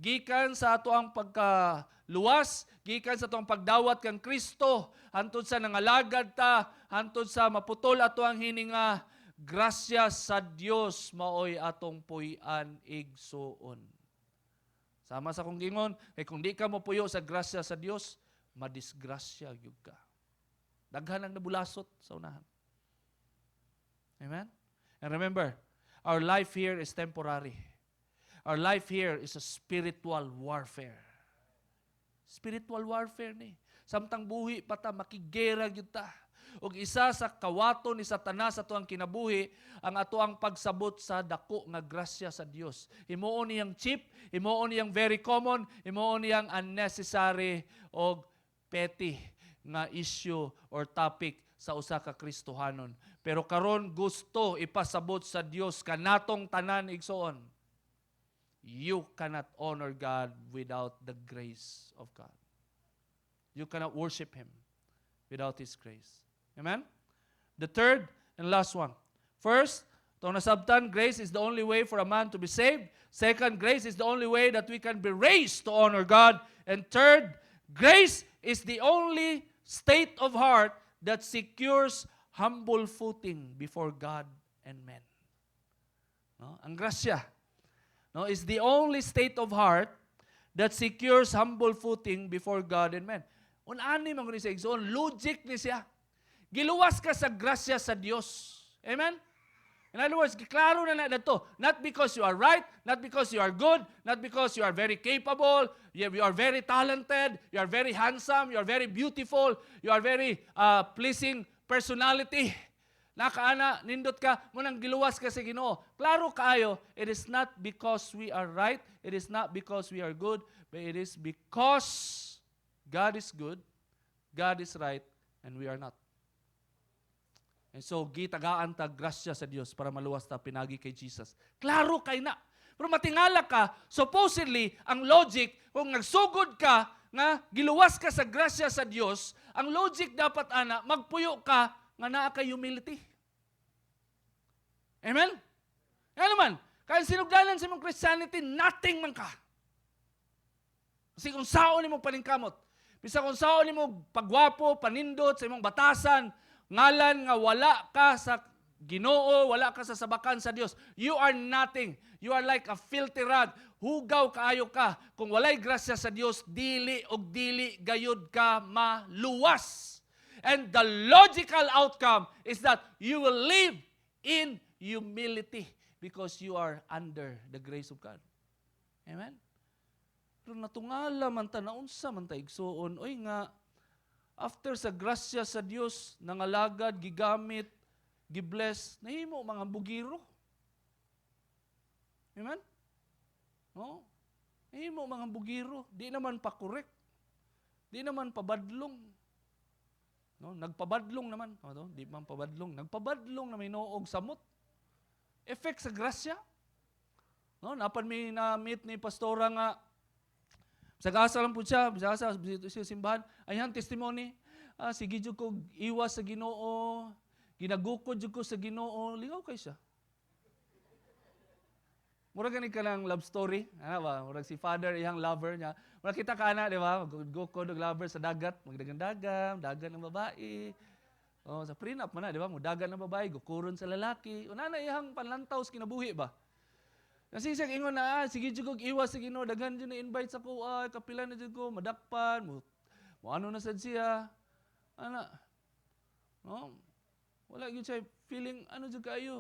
Gikan sa ato ang pagkaluwas, gikan sa ato ang pagdawat kang Kristo, hantod sa nangalagad ta, hantod sa maputol ato ang hininga, grasya sa Dios maoy atong puy-an igsoon. Sama sa kong gingon, kay kung di ka mo puyo sa grasya sa Dios, madisgrasya gyud ka. Daghan ang nabulasot sa unahan. Amen? And remember, our life here is temporary. Our life here is a spiritual warfare. Spiritual warfare ni. Samtang buhi pa ta, makigera gyud ta. Ug isa sa kawato ni Satanas sa tuang kinabuhi, ang atoang pagsabot sa dako nga grasya sa Dios. Himuon niyang cheap, himuon niyang very common, himuon niyang unnecessary og petty nga issue or topic sa usa ka Kristohanon. Pero karon gusto ipasabot sa Dios kanatong tanan igsoon. You cannot honor God without the grace of God. You cannot worship Him without His grace. Amen? The third and last one. First, itong nasabtan, grace is the only way for a man to be saved. Second, grace is the only way that we can be raised to honor God. And third, grace is the only state of heart that secures humble footing before God and men. No? Ang grasya, no, is the only state of heart that secures humble footing before God and men. Unani man sa igsoon, logic ni siya. Giluwas ka sa grasya sa Dios. Amen? In other words, klaro na to. Not because you are right, not because you are good, not because you are very capable, you are very talented, you are very handsome, you are very beautiful, you are very pleasing personality. Nakaana, nindot ka, munang giluwas ka sa Ginoo. Klaro kaayo, it is not because we are right, it is not because we are good, but it is because God is good, God is right, and we are not. And so, gitagaan ta grasya sa Dios para maluwas ta pinagi kay Jesus. Klaro kay na. Pero matingala ka, supposedly, ang logic, kung nagsugod ka, nga giluwas ka sa grasya sa Dios, ang logic dapat ana, magpuyo ka, nga naa kay humility. Amen? Nga naman, kaya sinugdanan sa mong Christianity, nothing man ka. Kasi kung saon ni mo paningkamot, bisa kung saon ni mo pagwapo, panindot sa imong batasan, ngalan nga wala ka sa Ginoo, wala ka sa sabakan sa Dios. You are nothing. You are like a filthy rag. Hugaw kaayo ka. Kung walay grasya sa Dios, dili og dili gayud ka maluwas. And the logical outcome is that you will live in humility because you are under the grace of God. Amen? Pero natungala man ta, naunsa man ta igsuon, oy nga, after sa grasya sa Dios, nangalagad, gigamit, gibless, nahimo mga bugiro. Amen? No? Nahimo mga bugiro. Di naman pa correct. Di naman pabadlong. No? Nagpabadlong naman. No? Di man pabadlong. Nagpabadlong na may noog samot. Effect sa grasya. No? Napan may na-meet ni pastora nga, sagasa lang po siya, sagasa sa simbahan, ayan, testimony, sige dyan ko iwas sa Ginoo, ginagukod dyan ko sa Ginoo, lingaw kayo siya. Murag ganit ka lang love story, murag si father, iyang lover niya, murag kita ka na, di ba, gukod og lover sa dagat, magdagan-dagan, dagan ng babae, sa prenup man na, di ba, dagan ng babae, gukuron sa lalaki, una na iyang panlantaw sa kinabuhi ba? Kasi siya ingon na, sige dyan ko iwas sa Ginoo, dagan dyan na-invite sa ko, kapila na dyan ko, madakpan, mo ano na sad siya, no? Wala yun siya feeling, ano dyan kayo?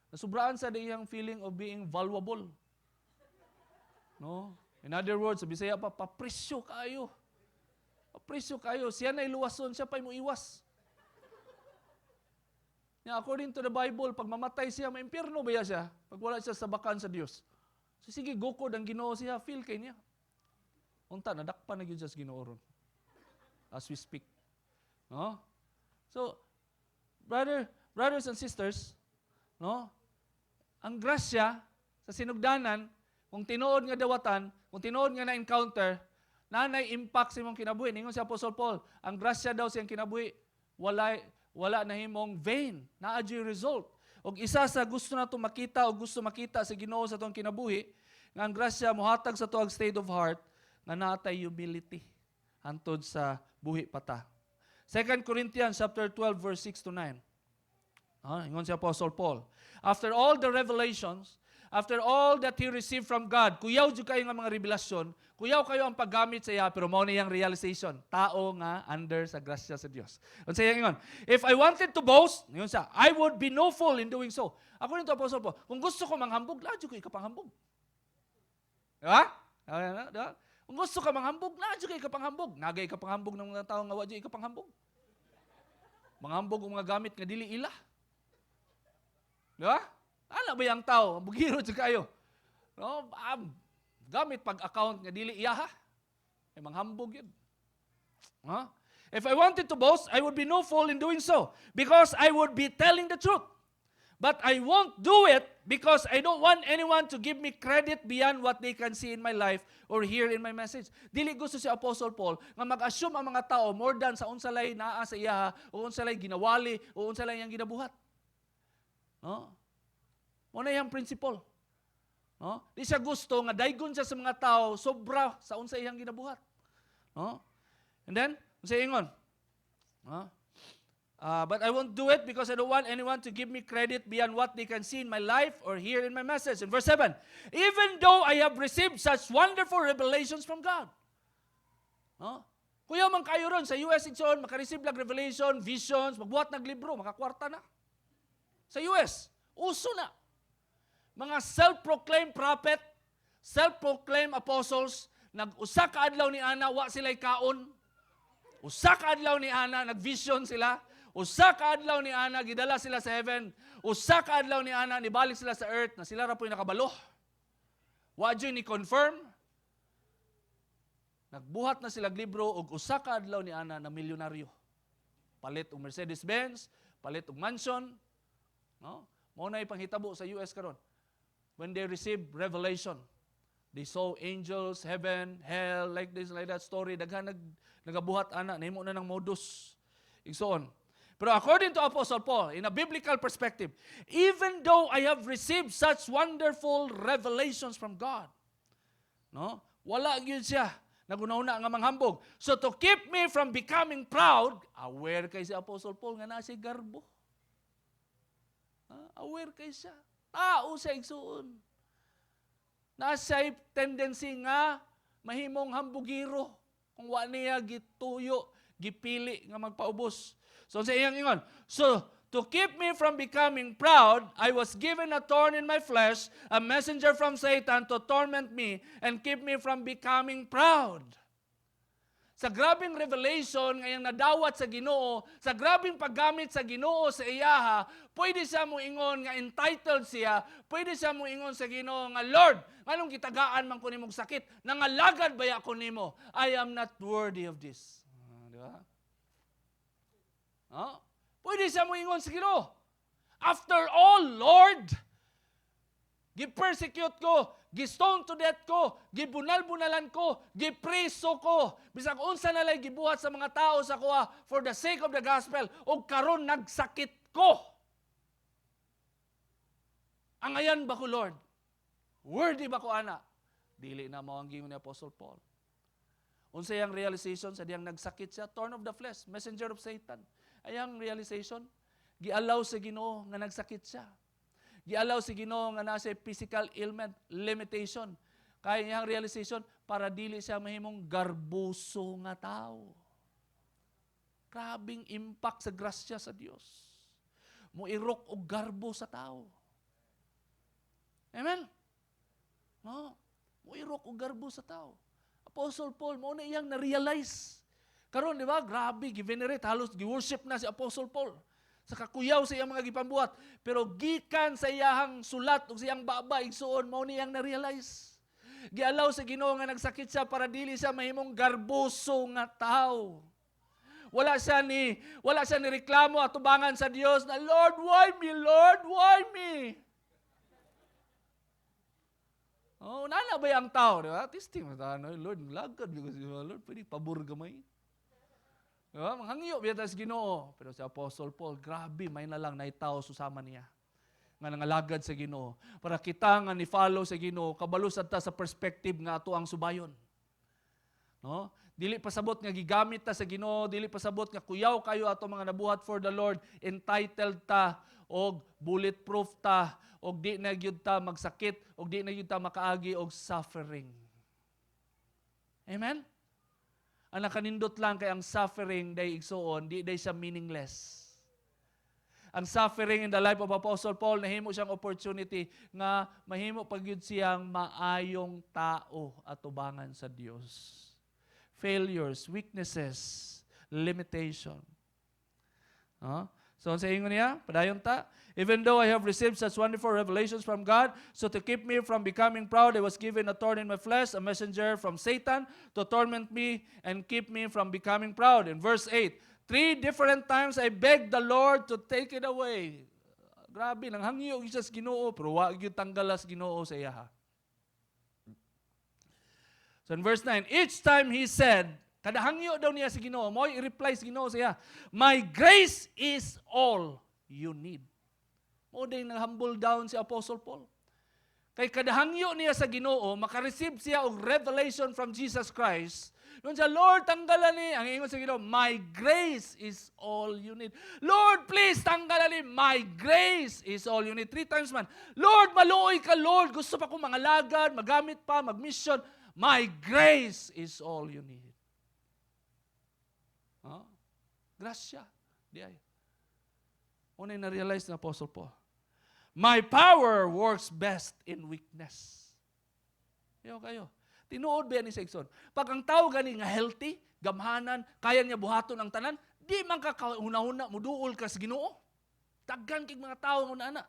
Nasubraan sa diyang feeling of being valuable. No? In other words, sa Bisaya pa, papresyo kayo. Papresyo kayo. Siya na iluwason, siya pa mo iwas. Yeah, according to the Bible, pag mamatay siya, maimpyerno ba siya? Pag wala siya sa bakan sa Dios. So sige, gukod ang Ginoo siya, feel kay niya. Unta, nadakpan na yun siya sa Ginoo ron. As we speak. No? So, brothers and sisters, no? Ang grasya sa sinugdanan, kung tinuod nga dawatan, kung tinuod nga na-encounter, nanay impact sa imong kinabuhi. Ningon si Apostle Paul, ang grasya daw siyang kinabuhi, wala na himong vain, naadyo result. Og isa sa gusto nato makita o gusto makita sa Ginoo sa tong kinabuhi, nga ang grasya mohatag sa tuag state of heart nga natay humility hantod sa buhi pata. 2 Corinthians chapter 12 verse 6 to 9. Ingon si Apostle Paul, after all the revelations, after all that he received from God, kuyaw jud kayo nga mga revelasyon, kuyaw kayo ang paggamit sa iya, pero mao na yang realization, tao nga under sa grasya sa Dios. Unsa ingon? If I wanted to boast, ingon sa, I would be no fool in doing so. According to Apostle Paul, kung gusto ko manghambog, ladyo ko ikapanghambog. Di ba? Di ba? Kung gusto ka manghambog, nadyo kay ka panghambog. Nagay ka panghambog ng mga tao nga wadyo ka panghambog. Manghambog ang mga gamit nga dili ila. Di ba? Ano ba yung tao? Bugiro dyan kayo. No? Gamit pag-account nga dili iyaha. Ay manghambog yun. Huh? If I wanted to boast, I would be no fool in doing so. Because I would be telling the truth. But I won't do it because I don't want anyone to give me credit beyond what they can see in my life or hear in my message. Dili gusto si Apostle Paul nga mag-assume ang mga tao more than sa unsalay naa sa iyaha o unsalay ginawali o unsalay yang ginabuhat. No? Muna yung principle. No? Di siya gusto nga daygon siya sa mga tao sobra sa unsay iyang ginabuhat. No? And then, unsay ingon? No? But I won't do it because I don't want anyone to give me credit beyond what they can see in my life or hear in my message. In verse 7, even though I have received such wonderful revelations from God. Kuya man kayo ron sa US itson, makareceive lang revelation, visions, magbuhat ng libro, makakwarta na. Sa US, uso na. Mga self-proclaimed prophet, self-proclaimed apostles, nag-usa ka adlaw ni Ana, wa sila'y kaon. Usa ka adlaw ni Ana, nag-vision sila. Usa ka adlaw ni Ana, gidala sila sa heaven. Usa ka adlaw ni Ana, nibalik sila sa earth, na sila ra po'y nakabalo. Wa dyan ni confirm. Nagbuhat na sila libro, og usa ka adlaw ni Ana na milyonaryo. Palit og Mercedes-Benz, palit og mansion. No? Mao na ipanghitabo sa US karon. When they receive revelation, they saw angels, heaven, hell, like this, like that story. Daghan nagabuhat ana, nahimo na ng modus. Igsoon. Pero according to Apostle Paul, in a biblical perspective, even though I have received such wonderful revelations from God, no? Wala gyud siya nagunahuna nga manghambog. So to keep me from becoming proud, aware kay si Apostle Paul nga naa siya garbo. Aware kay siya. Tao sa igsuon. Nasa tendency nga mahimong hambugiro kung wa niya gituyo, gipili nga magpaubos. So sa iyang ingon, so to keep me from becoming proud, I was given a thorn in my flesh, a messenger from Satan to torment me and keep me from becoming proud. Sa grabing revelation ngayong nadawat sa Ginoo, sa grabing paggamit sa Ginoo sa iyaha, pwede siya mo ingon nga entitled siya, pwede siya mo ingon sa Ginoo nga Lord, anong kitagaan man ko nimong sakit, nangalagad ba ako nimo? I am not worthy of this. Di ba? Pwede siya mo ingon sa Ginoo. After all, Lord, gi-persecute ko, gi-stone to death ko, gibunal-bunalan ko, gipreso ko, bisag unsa nalay gibuhat sa mga tao sa kuha for the sake of the gospel, o karon nagsakit ko. Angayan ba ko, Lord? Worthy ba ko, ana? Dili na mo ang gingon ni Apostle Paul. Unsa yang realization sa diyang nagsakit siya? Thorn of the flesh, messenger of Satan. Ayang realization, gialaw sa Ginoo nga nagsakit siya. Gialaw sa Ginoo nga nasa physical ailment, limitation. Kaya iyang realization, para dili siya mahimong garbuso nga tao. Grabing impact sa grasya sa Dios. Muirok og garbo sa tao. Amen? No? Muirok og garbo sa tao. Apostle Paul, mo na iyang na-realize. Karon, di ba? Grabe, givenerate, halos gi-worship na si Apostle Paul. Sa kakuyaw sa iyang mga gipambuhat. Pero gikan sa iyang sulat o sa iyang baba, igsuon, mo niyang na-realize. Gialaw sa Ginoo nga nagsakit siya para dili siya mahimong garboso nga tao. Wala siya ni reklamo at tubangan sa Dios na, Lord, why me? Lord, why me? Oh, nana ba yung tao? Di ba? Testing mo tayo, Lord, lagad. Lord, pwede pabor gamay. Diba? Manghangyo biya tayo sa Ginoo. Pero si Apostle Paul, grabe, may na lang naitaw susama niya. Nga nangalagad sa Ginoo. Para kita nga ni-follow sa Ginoo, kabalusad ta sa perspective nga ato ang subayon. No? Dili pasabot nga gigamit ta sa Ginoo, dili pasabot nga kuyaw kayo ato mga nabuhat for the Lord, entitled ta, og bulletproof ta, og di na gyud ta magsakit, og di na gyud ta makaagi og suffering. Amen? Ang nakanindot lang kay ang suffering day igsoon, di day siya meaningless. ang suffering in the life of Apostle Paul, nahimo siyang opportunity nga mahimo pagyud siyang maayong tao at tubangan sa Dios. Failures, weaknesses, limitation. So, sa ingon niya, padayon ta, even though I have received such wonderful revelations from God, so to keep me from becoming proud, I was given a thorn in my flesh, a messenger from Satan to torment me and keep me from becoming proud. In verse 8, 3 different times I begged the Lord to take it away. Grabe, nanghangyo siya sa Ginoo, pero wag yung tanggalas Ginoo sa iya. So in verse 9, each time he said, kada hangyo daw niya sa Ginoo, mo i-reply sa Ginoo siya, my grace is all you need. Mo din nang-humble down si Apostle Paul. Kay kada hangyo niya sa Ginoo, makareceive siya og revelation from Jesus Christ. Noon siya, Lord, tanggalan ni, ang ingon sa Ginoo, my grace is all you need. Lord, please, tanggalan ni, my grace is all you need. 3 times man, Lord, maluoy ka, Lord, gusto pa ko mangalagad, magamit pa, mag-mission. My grace is all you need. Grasya. Di ay. Una na-realize ng Apostle Paul. My power works best in weakness. Kayo. Tinuod ba ni Saxon? Pag ang tao gani nga healthy, gamhanan, kaya niya buhaton ang tanan, di man ka huna-huna, muduol ka sa Ginoo. Daghan kay mga tao nga ana.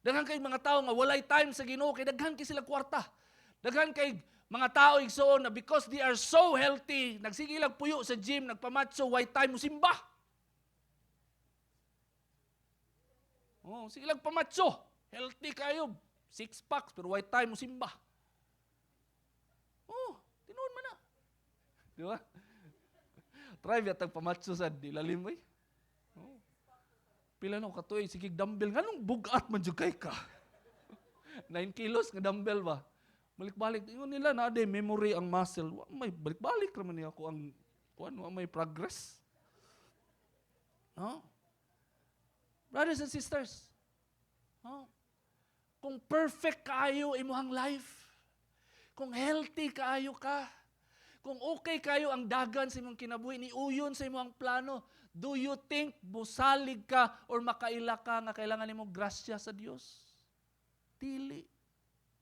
Daghan kay mga tao nga walay time sa Ginoo, kay daghan kay sila kwarta. Daghan kay mga tao igsoon na because they are so healthy, nagsigilag puyo sa gym, nagpamatso, white time mo simba. Sigilag pamatso. Healthy kayo. 6 packs, pero white time mo simba. Tinuod man na. Di ba? Try yatag pamatso sa dilalim mo. Pila no katuig, sigig dumbbell. Nganong bugat man jugay ka? 9 kilos nga dumbbell ba? Balik-balik. Ingon nila na de memory ang muscle. May balik-balik naman niya ako ang may progress. Brothers and sisters, kung perfect kayo imuhang life, kung healthy kayo ka, kung okay kayo ang dagan sa imong kinabuhi, niuyon sa imong plano, do you think busalig ka or makaila ka nga kailangan nimo grasya sa Dios? Dili.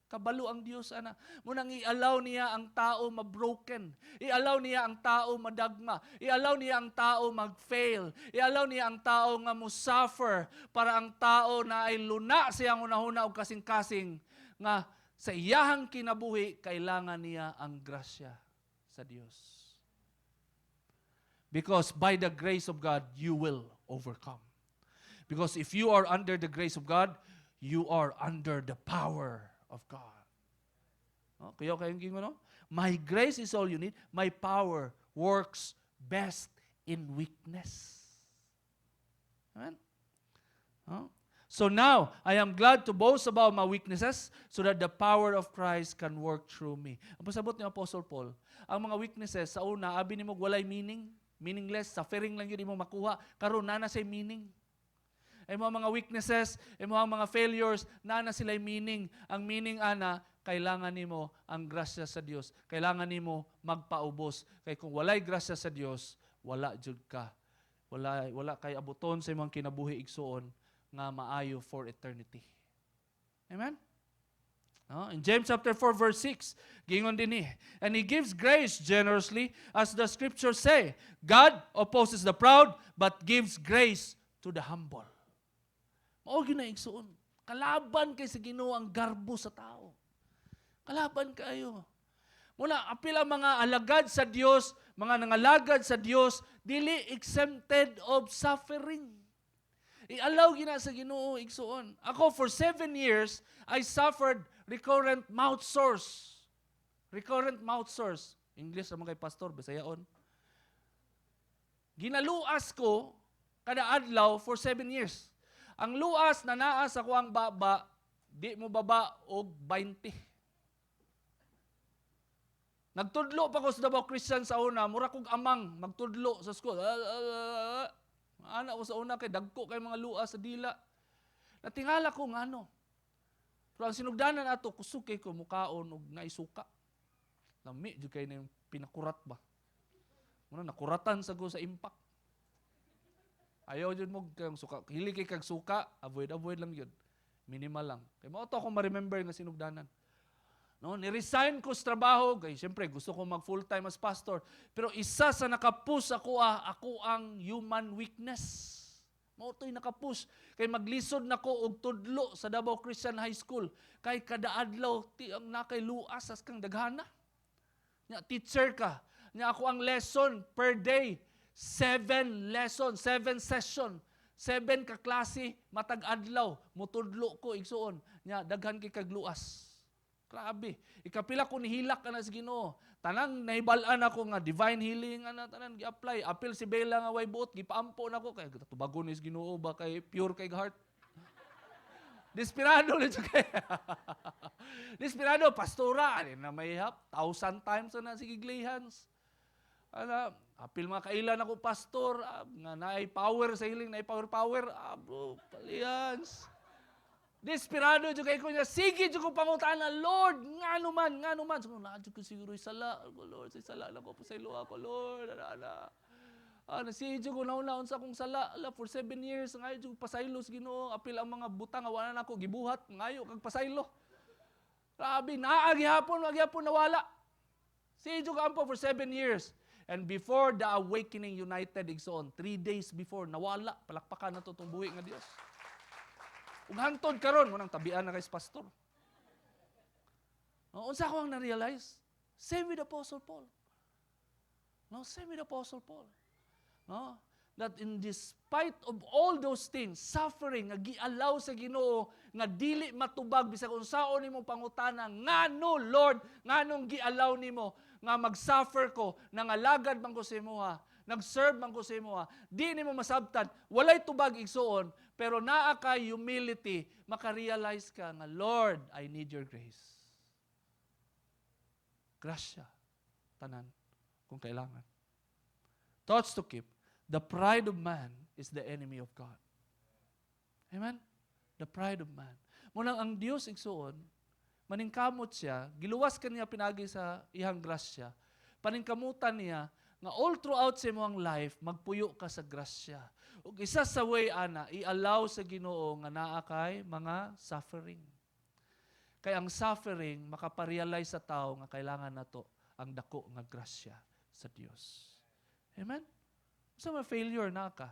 Kabalo ang Dios ana. Munang i-allow niya ang tao ma-broken. I-allow niya ang tao madagma. I-allow niya ang tao mag-fail. I-allow niya ang tao nga mo-suffer para ang tao na ay luna siyang unahuna og kasing-kasing nga sa iyahang kinabuhi kailangan niya ang grasya sa Dios. Because by the grace of God you will overcome. Because if you are under the grace of God, you are under the power of God. Kaya kayong gingo, no? My grace is all you need. My power works best in weakness. Amen? So now, I am glad to boast about my weaknesses so that the power of Christ can work through me. Ang pasabot ni Apostle Paul, ang mga weaknesses, sa una, abi nimo walay meaning, meaningless, suffering lang yun imo makuha, karon na say meaning. Ay mga weaknesses, ay mga failures, na sila meaning. Ang meaning ana, kailangan nimo ang grasya sa Dios. Kailangan nimo magpaubos. Kay kung walay grasya sa Dios, wala jud ka. Wala kay abuton sa imong kinabuhi igsuon nga maayo for eternity. Amen? In James chapter 4 verse 6, gingon din ni, and He gives grace generously, as the scriptures say, God opposes the proud, but gives grace to the humble. Mao gyud na igsuon. Kalaban kay sa Ginoo ang garbo sa tao. Kalaban kayo. Muna apila mga alagad sa Dios, mga nangalagad sa Dios, dili exempted of suffering. I-allow gina sa Ginoo igsuon. Ako for 7 years I suffered recurrent mouth sores. Recurrent mouth sores. English naman kay pastor, Bisayaon. Ginaluas ko kada adlaw for 7 years. Ang luas na naa sa kuang baba, di mo baba og 20. Nagtudlo pa ko sa Davao Christian sa una, mura kog amang magtudlo sa school. Anak ko sa una kay dagko kay mga luas sa dila. Natingala ko ngano. Pero ang sinugdanan ato kusog kay ko mukaon og naisuka. Lami jud kay na pinakurat ba. Muna nakuratan sa go sa impact. Ayaw yun mo kang suka. Hili kay kag suka, avoid lang yun. Minimal lang. Kaya mo to ako ma-remember nga sinugdanan. No, ni-resign ko sa trabaho, kay siyempre gusto ko mag full-time as pastor. Pero isa sa nakapush ako ang human weakness. Mao to'y nakapush. Kay maglisod na ko og tudlo sa Davao Christian High School. Kay kada adlaw ti ang nakay luas as kang daghana. Nya teacher ka. Nya ako ang lesson per day 7 lessons, 7 session, 7 ka klase matag adlaw, mutudlo ko igsuon. Nya daghan kay kag luas. Grabe. Ikapila ko nihilak ana sa Ginoo. Tanang nahibal-an ako nga divine healing ana tanan gi-apply. Apil si Bella nga way buot, gipaampo nako kay tubagon ni Ginoo ba kay pure kay heart. Desperado nito kay. Desperado pastora ani na may hap 1,000 times na sige glihans. Ana, apil mga kailan ako pastor, nga naay power sa healing, naay power, bro, palihans. Desperado jud kay ko niya, sige jud ko pangutana, Lord, ngano man. So na jud ko siguro isala, Lord, sa sala na ko sa ilo ako, Lord, ana. Sige jud ko nauna sa akong sala, for 7 years ngayo jud pasaylo sa Ginoo, apil ang mga butang nga wala nako gibuhat, ngayo kag pasaylo. Grabe, naagihapon nawala. Sige jud ko ampo for 7 years. And before the Awakening United igsoon, 3 days before, nawala, palakpakan na to itong buhi nga Dios. Ug hangtod karon mo nang tabian na kay pastor. No, unsa ko ang na-realize? Same with Apostle Paul. No, same with Apostle Paul. No, that in despite of all those things, suffering nga gi-allow sa Ginoo nga dili matubag bisag unsaon nimo pangutana, ngano Lord, nganong gi-allow nimo nga mag-suffer ko, nangalagad man ko sa imuha, nag-serve man ko sa imuha, di nimo masabtan, walay tubag igsuon, pero naa ka humility, makarealize ka nga, Lord, I need your grace. Grasya, tanan, kung kailangan. Thoughts to keep. The pride of man is the enemy of God. Amen? The pride of man. Munang ang Dios igsuon, maningkamot siya, giluwas kaniya pinagi sa ihang grasya, paningkamutan niya, nga all throughout sa imong life, magpuyo ka sa grasya. Ug isa sa way, ana, i-allow sa Ginoo nga naa kay mga suffering. Kay ang suffering, makaparealize sa tao nga kailangan nato ang dako nga grasya sa Dios. Amen? Sa mga failure na ka.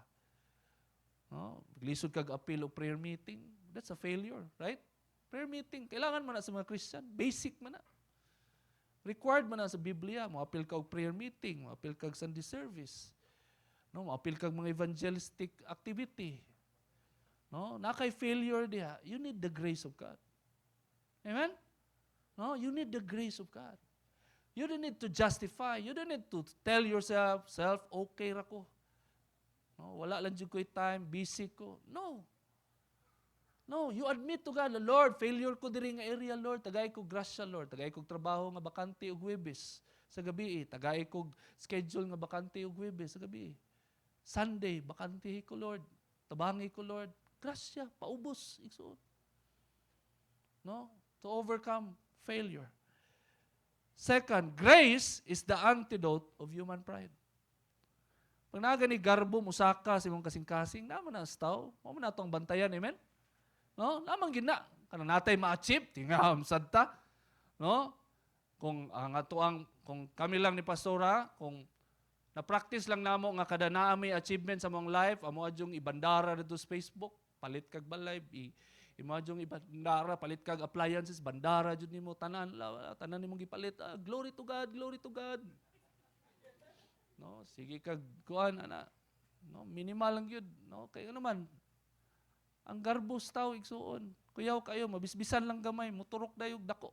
No? Lisod kag appeal o prayer meeting, that's a failure, right? Prayer meeting, kailangan man na sa mga Christian, basic man na. Required man na sa Biblia, mo-appeal kag prayer meeting, mo-appeal kag Sunday service. No, mo-appeal kag mga evangelistic activity. No, na kay failure diha, you need the grace of God. Amen? No, you need the grace of God. You don't need to justify. You don't need to tell yourself, okay ra ko. No, wala lang jud ko'y time, busy ko. No. No, you admit to God, Lord, failure ko diri nga area, Lord. Tagay ko grasya, Lord. Tagay ko trabaho nga bakante og Huwebes sa gabi. Tagay ko schedule nga bakante og Huwebes sa gabi. Sunday, bakante ko, Lord. Tabangi ko, Lord. Grasya, paubos, igsuon. No? To overcome failure. Second, grace is the antidote of human pride. Pag nagani garbo, musaka sa imong kasing-kasing, naman na staw, mo na itong bantayan, amen? No? Lamang gina, kanang natay ma-achieve, tingam sadta. No? Kung kung kami lang ni pastora, kung na-practice lang namo nga kada naa may achievement sa mong life, amo adyong ibandara dito sa Facebook, palit kag balay, imagine ibandara, palit kag appliances, bandara jud nimo tanan nimong gipalit. Glory to God, glory to God. No, sige kag kuan ana. No, minimal lang yun. No, kay ano man. Ang garbos taw igsuon. Kuyaw kayo, mabisbisan lang gamay, muturok dayog dako.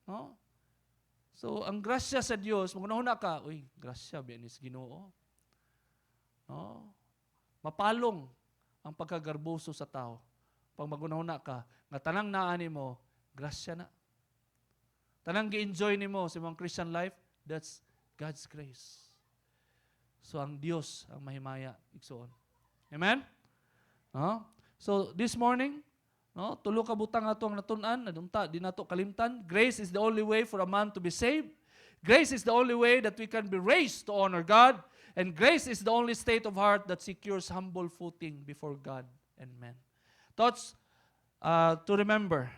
No? So, ang grasya sa Dios, magunahuna ka, uy, grasya bianis Ginoo. No? Mapalong ang pagkagarboso sa tao. Pag magunahuna ka, nga tanang naa nimo, grasya na. Tanang gi-enjoy nimo sa imong Christian life, that's God's grace. So, ang Dios ang mahimaya igsuon. Amen? No? So, this morning, no, tulo ka butang ato ang natun-an, nadunta, di nato kalimtan. Grace is the only way for a man to be saved. Grace is the only way that we can be raised to honor God. And grace is the only state of heart that secures humble footing before God and men. Thoughts to remember.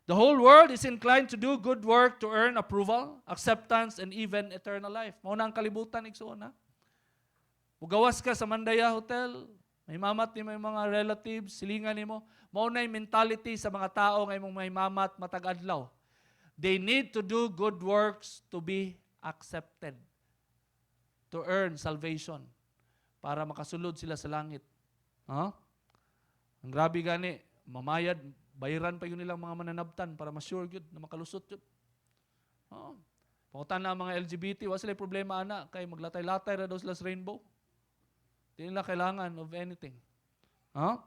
The whole world is inclined to do good work to earn approval, acceptance, and even eternal life. Mauna ang kalibutan, igsoon ha. Ugawas ka sa Mandaya Hotel, may mamat ni may mga relatives, silingan ni mo. Mauna yung mentality sa mga tao ngay mong may mamat matag-adlaw. They need to do good works to be accepted, to earn salvation, para makasulod sila sa langit. Huh? Ang grabe gani, mamayad, bayaran pa yun nilang mga mananabtan para ma-sure yun na makalusot yun. Oh. Pangutan na ang mga LGBT, wala sila problema ana, kay maglatay-latay na daw sila sa rainbow. Hindi nila kailangan of anything. Huh?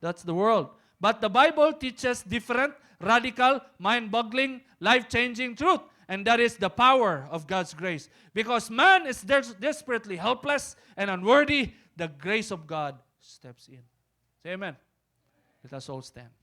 That's the world. But the Bible teaches different, radical, mind-boggling, life-changing truth. And that is the power of God's grace. Because man is desperately helpless and unworthy, the grace of God steps in. Say amen. Let us all stand.